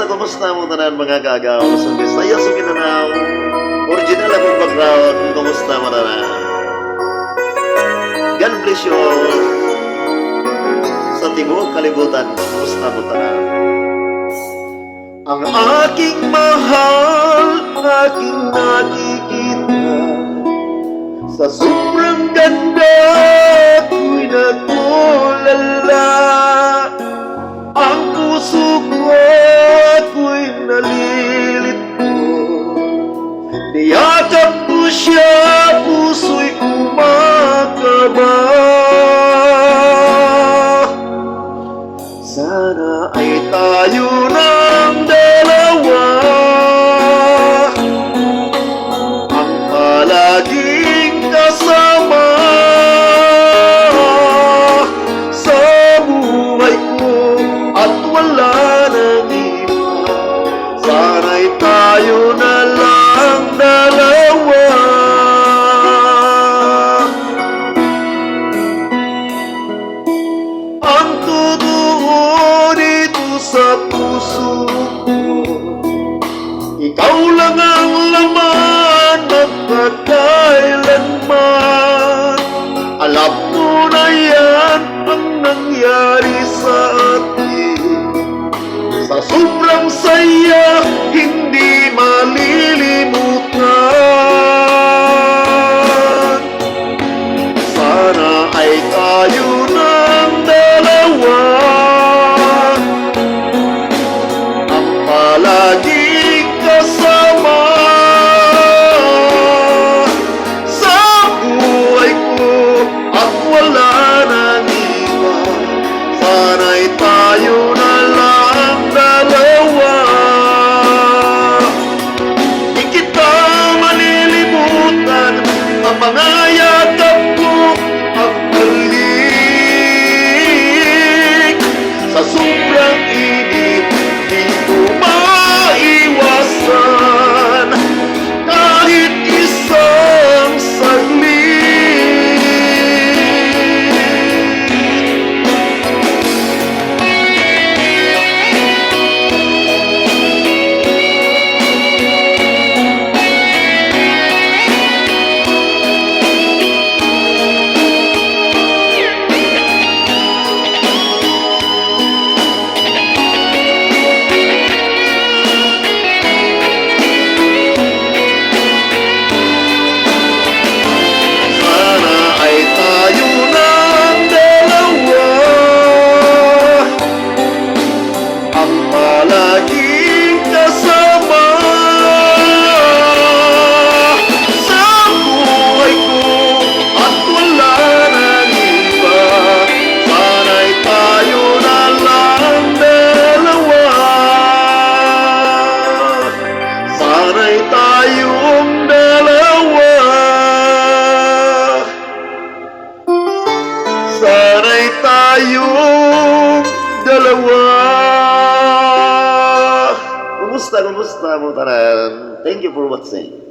kumusta mo tanan mga kagaw sa Bisaya sa Mindanao. Original akong background, kumusta mo tanan. God bless you all. Sa tibuok kalibutan, kumusta mo tanan. Ang aking mahal, aking nakikita, sa sobrang ganda ko'y nagulala. Ang puso ko'y nalilito. Niyakap ko siya, puso'y kumakaba. Sana ay tayo ng dalawa, ang palaging kasama sa buhay ko at wala nang iba. Sana'y tayo na lang dalawa. Ang totoo dito sa puso ko, ikaw lang ang laman magpakailanman. Alam mo na yan ang nangyari sa atin. Sa sobrang saya, hindi malilimutan. Sana ay tayo ng dalawa, ang palaging kasama sa buhay ko at wala nang iba. Sana'y tayo na lang dalawa. Di kita malilimutan, ang mga yakap ko at balik. Sa sobrang init, di ko maiwasan kahit isang saglit. Palaging kasama sa buhay ko at wala nang iba. Sana'y tayo na lang dalawa. Sana'y tayong dalawa. Sana'y tayong dalawa. Kumusta mo tanan? Thank you for watching.